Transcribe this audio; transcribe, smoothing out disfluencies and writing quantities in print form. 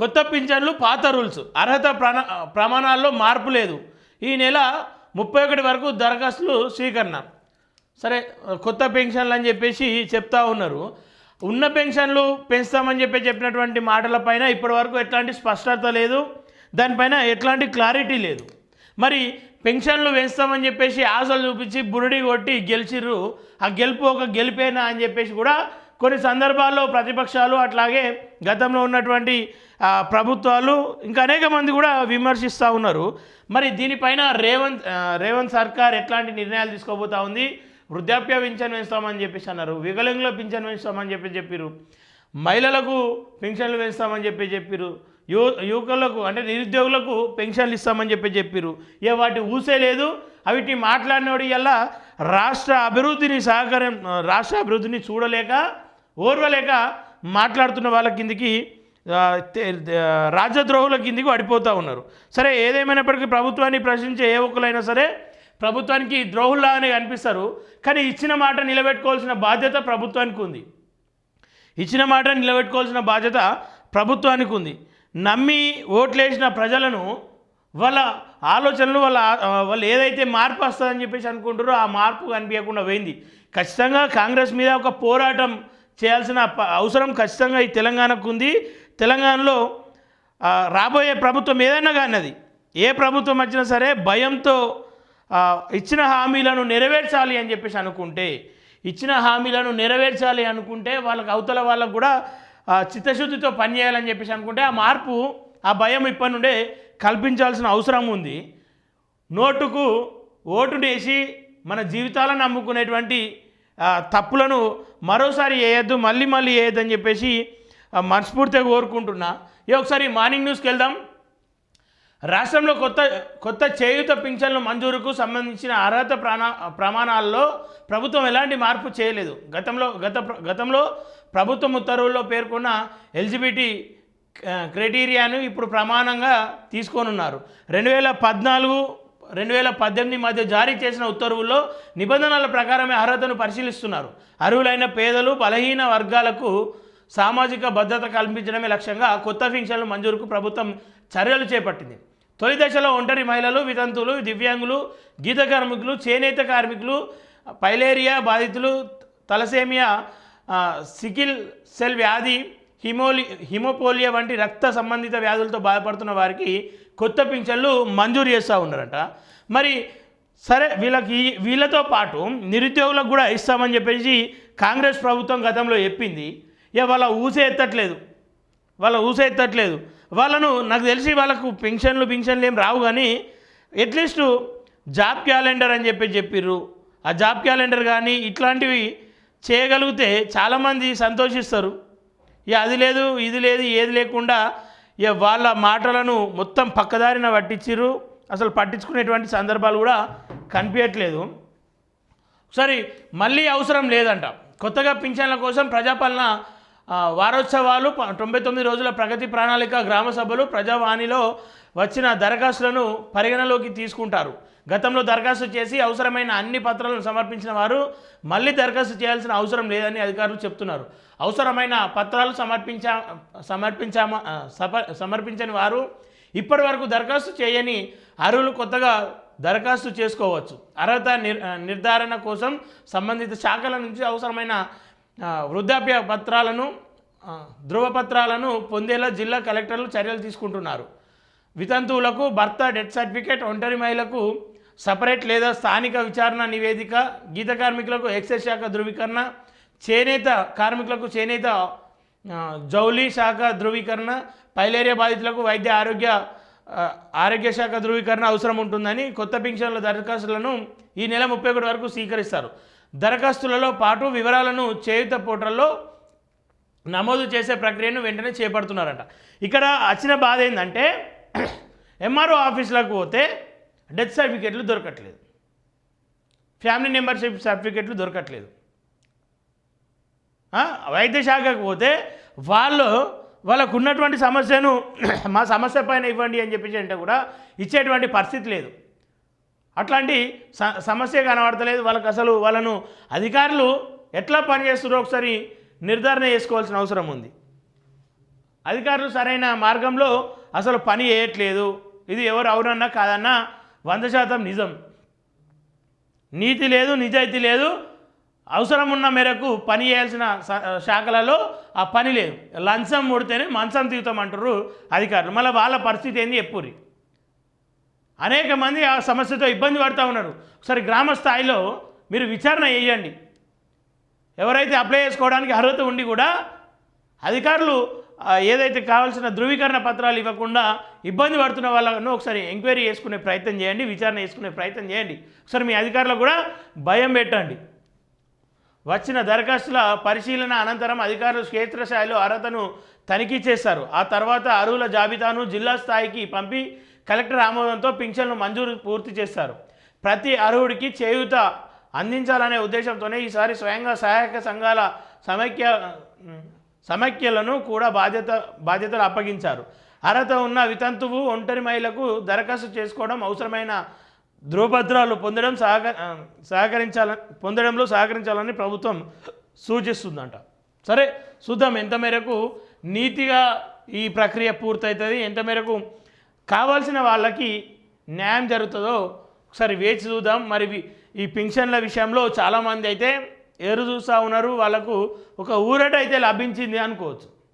కొత్త పింఛన్లు పాత రూల్స్, అర్హత ప్రమాణాల్లో మార్పు లేదు. ఈ నెల 31 వరకు దరఖాస్తులు స్వీకరణ. సరే, కొత్త పెన్షన్లు అని చెప్పేసి చెప్తా ఉన్నారు. ఉన్న పెన్షన్లు పెంచుతామని చెప్పినటువంటి మాటలపైన ఇప్పటివరకు ఎట్లాంటి స్పష్టత లేదు, దానిపైన ఎట్లాంటి క్లారిటీ లేదు. మరి పెన్షన్లు పెంచుతామని చెప్పేసి ఆశలు చూపించి బురుడి కొట్టి గెలిచిర్రు. ఆ గెలుపు ఒక గెలిపేనా అని చెప్పేసి కూడా కొన్ని సందర్భాల్లో ప్రతిపక్షాలు, అట్లాగే గతంలో ఉన్నటువంటి ప్రభుత్వాలు, ఇంకా అనేక మంది కూడా విమర్శిస్తూ ఉన్నారు. మరి దీనిపైన రేవంత్ సర్కార్ ఎట్లాంటి నిర్ణయాలు తీసుకోబోతా ఉంది? వృద్ధాప్య పింఛన్ పెంచుతామని చెప్పేసి అన్నారు, వికలాంగుల పింఛన్ పెంచుతామని చెప్పారు, మహిళలకు పెన్షన్లు పెంచుతామని చెప్పారు, యువకులకు అంటే నిరుద్యోగులకు పెన్షన్లు ఇస్తామని చెప్పారు. ఇక వాటి ఊసే లేదు. అవిటి మాట్లాడినోడి వల్ల రాష్ట్ర అభివృద్ధిని చూడలేక ఓర్వలేక మాట్లాడుతున్న వాళ్ళ కిందికి రాజద్రోహుల కిందికి పడిపోతూ ఉన్నారు. సరే, ఏదేమైనప్పటికీ ప్రభుత్వాన్ని ప్రశ్నించే ఏ ఒక్కరైనా సరే ప్రభుత్వానికి ద్రోహుల్లాగానే కనిపిస్తారు. కానీ ఇచ్చిన మాట నిలబెట్టుకోవాల్సిన బాధ్యత ప్రభుత్వానికి ఉంది. ఇచ్చిన మాట నిలబెట్టుకోవాల్సిన బాధ్యత ప్రభుత్వానికి ఉంది. నమ్మి ఓట్లేసిన ప్రజలను వాళ్ళ ఆలోచనలు వాళ్ళు ఏదైతే మార్పు వస్తుందని చెప్పేసి అనుకుంటారో ఆ మార్పు కనిపించకుండా పోయింది. ఖచ్చితంగా కాంగ్రెస్ మీద ఒక పోరాటం చేయాల్సిన అవసరం ఖచ్చితంగా ఈ తెలంగాణకు ఉంది. తెలంగాణలో రాబోయే ప్రభుత్వం ఏదైనా కానీ అది ఏ ప్రభుత్వం వచ్చినా సరే భయంతో ఇచ్చిన హామీలను నెరవేర్చాలి అని చెప్పేసి అనుకుంటే వాళ్ళకి అవతల వాళ్ళకు కూడా చిత్తశుద్ధితో పనిచేయాలని చెప్పేసి అనుకుంటే ఆ మార్పు, ఆ భయం ఇప్పటి నుండే కల్పించాల్సిన అవసరం ఉంది. నోటుకు ఓటునేసి మన జీవితాలను నమ్ముకునేటువంటి తప్పులను మరోసారి వేయద్దు, మళ్ళీ వేయద్దని చెప్పేసి మనస్ఫూర్తిగా కోరుకుంటున్నా. ఒకసారి మార్నింగ్ న్యూస్కి వెళ్దాం. రాష్ట్రంలో కొత్త చేయూత పింఛన్ల మంజూరుకు సంబంధించిన అర్హత ప్రమాణాల్లో ప్రభుత్వం ఎలాంటి మార్పు చేయలేదు. గతంలో ప్రభుత్వం ఉత్తర్వుల్లో పేర్కొన్న ఎలిజిబిలిటీ క్రైటీరియాను ఇప్పుడు ప్రమాణంగా తీసుకోనున్నారు. 2014-2018 మధ్య జారీ చేసిన ఉత్తర్వుల్లో నిబంధనల ప్రకారమే అర్హతను పరిశీలిస్తున్నారు. అర్హులైన పేదలు, బలహీన వర్గాలకు సామాజిక భద్రత కల్పించడమే లక్ష్యంగా కొత్త పింఛన్ల మంజూరుకు ప్రభుత్వం చర్యలు చేపట్టింది. తొలి దశలో ఒంటరి మహిళలు, వితంతువులు, దివ్యాంగులు, గీత కార్మికులు, చేనేత కార్మికులు, పైలేరియా బాధితులు, తలసేమియా, సికిల్ సెల్ వ్యాధి, హిమోపోలియా వంటి రక్త సంబంధిత వ్యాధులతో బాధపడుతున్న వారికి కొత్త పింఛన్లు మంజూరు చేస్తూ ఉన్నారట. మరి సరే, వీళ్ళతో పాటు నిరుద్యోగులకు కూడా ఇస్తామని చెప్పేసి కాంగ్రెస్ ప్రభుత్వం గతంలో చెప్పింది. ఇక వాళ్ళ ఊసే ఎత్తట్లేదు. వాళ్ళను నాకు తెలిసి వాళ్ళకు పెన్షన్లు ఏం రావు, కానీ అట్లీస్ట్ జాబ్ క్యాలెండర్ అని చెప్పిర్రు. ఆ జాబ్ క్యాలెండర్ కానీ ఇట్లాంటివి చేయగలిగితే చాలామంది సంతోషిస్తారు. ఇక అది లేదు, ఇది లేదు, ఏది లేకుండా ఇక వాళ్ళ మాటలను మొత్తం పక్కదారిన పట్టించిర్రు. అసలు పట్టించుకునేటువంటి సందర్భాలు కూడా కనిపించట్లేదు. సరే, మళ్ళీ అవసరం లేదంట. కొత్తగా పింఛన్ల కోసం ప్రజాపాలన వారోత్సవాలు, 99 రోజుల ప్రగతి ప్రణాళిక, గ్రామ సభలు, ప్రజావాణిలో వచ్చిన దరఖాస్తులను పరిగణలోకి తీసుకుంటారు. గతంలో దరఖాస్తు చేసి అవసరమైన అన్ని పత్రాలను సమర్పించిన వారు మళ్ళీ దరఖాస్తు చేయాల్సిన అవసరం లేదని అధికారులు చెప్తున్నారు. అవసరమైన పత్రాలు సమర్పించని వారు ఇప్పటి వరకు దరఖాస్తు చేయని అర్హులు కొత్తగా దరఖాస్తు చేసుకోవచ్చు. అర్హత నిర్ధారణ కోసం సంబంధిత శాఖల నుంచి అవసరమైన వృద్ధాప్య పత్రాలను, ధృవపత్రాలను పొందేలా జిల్లా కలెక్టర్లు చర్యలు తీసుకుంటున్నారు. వితంతువులకు భర్త డెత్ సర్టిఫికేట్, ఒంటరి మహిళలకు సపరేట్ లేదా స్థానిక విచారణ నివేదిక, గీత కార్మికులకు ఎక్సైజ్ శాఖ ధృవీకరణ, చేనేత కార్మికులకు చేనేత జౌలి శాఖ ధృవీకరణ, పైలేరియా బాధితులకు వైద్య ఆరోగ్య శాఖ ధృవీకరణ అవసరం ఉంటుందని కొత్త పింఛన్ల దరఖాస్తులను ఈ నెల 31 వరకు స్వీకరిస్తారు. దరఖాస్తులలో పాటు వివరాలను చేయూత పోర్టల్లో నమోదు చేసే ప్రక్రియను వెంటనే చేపడుతున్నారట. ఇక్కడ వచ్చిన బాధ ఏంటంటే ఎంఆర్ఓ ఆఫీసులకు పోతే డెత్ సర్టిఫికేట్లు దొరకట్లేదు, ఫ్యామిలీ మెంబర్షిప్ సర్టిఫికేట్లు దొరకట్లేదు. వైద్య శాఖకు పోతే వాళ్ళకు ఉన్నటువంటి సమస్యను మా సమస్య పైన ఇవ్వండి అని చెప్పేసి అంటే కూడా ఇచ్చేటువంటి పరిస్థితి లేదు. అట్లాంటి సమస్య కనబడతలేదు వాళ్ళకి. అసలు వాళ్ళను అధికారులు ఎట్లా పనిచేస్తున్నారో ఒకసారి నిర్ధారణ చేసుకోవాల్సిన అవసరం ఉంది. అధికారులు సరైన మార్గంలో అసలు పని చేయట్లేదు. ఇది ఎవరు అవునన్నా కాదన్నా 100% నిజం. నీతి లేదు, నిజాయితీ లేదు. అవసరం ఉన్న మేరకు పని చేయాల్సిన శాఖలలో ఆ పని లేదు. లంచం ముడితేనే మంచం తీగుతామంటారు అధికారులు. మళ్ళీ వాళ్ళ పరిస్థితి ఏంది ఎప్పురి. అనేక మంది ఆ సమస్యతో ఇబ్బంది పడుతూ ఉన్నారు. ఒకసారి గ్రామ స్థాయిలో మీరు విచారణ చేయండి. ఎవరైతే అప్లై చేసుకోవడానికి అర్హత ఉండి కూడా అధికారులు ఏదైతే కావాల్సిన ధృవీకరణ పత్రాలు ఇవ్వకుండా ఇబ్బంది పడుతున్న వాళ్ళను ఒకసారి ఎంక్వైరీ చేసుకునే ప్రయత్నం చేయండి, విచారణ చేసుకునే ప్రయత్నం చేయండి. ఒకసారి మీ అధికారులకు కూడా భయం పెట్టండి. వచ్చిన దరఖాస్తుల పరిశీలన అనంతరం అధికారులు క్షేత్రస్థాయిలో అర్హతను తనిఖీ చేస్తారు. ఆ తర్వాత అర్హుల జాబితాను జిల్లా స్థాయికి పంపి కలెక్టర్ ఆమోదంతో పింఛన్లు మంజూరు పూర్తి చేస్తారు. ప్రతి అర్హుడికి చేయూత అందించాలనే ఉద్దేశంతోనే ఈసారి స్వయంగా సహాయక సంఘాల సమైక్యలను కూడా బాధ్యతలు అప్పగించారు. అర్హత ఉన్న వితంతువు, ఒంటరి మహిళలకు దరఖాస్తు చేసుకోవడం, అవసరమైన ధ్రువపత్రాలు పొందడంలో సహకరించాలని ప్రభుత్వం సూచిస్తుందంట. సరే చూద్దాం ఎంత మేరకు నీతిగా ఈ ప్రక్రియ పూర్తవుతుంది, ఎంత మేరకు కావాల్సిన వాళ్ళకి న్యాయం జరుగుతుందో ఒకసారి వేచి చూద్దాం. మరి ఈ పింఛన్ల విషయంలో చాలామంది అయితే ఎదురు చూస్తూ ఉన్నారు. వాళ్ళకు ఒక ఊరట అయితే లభించింది అనుకోవచ్చు.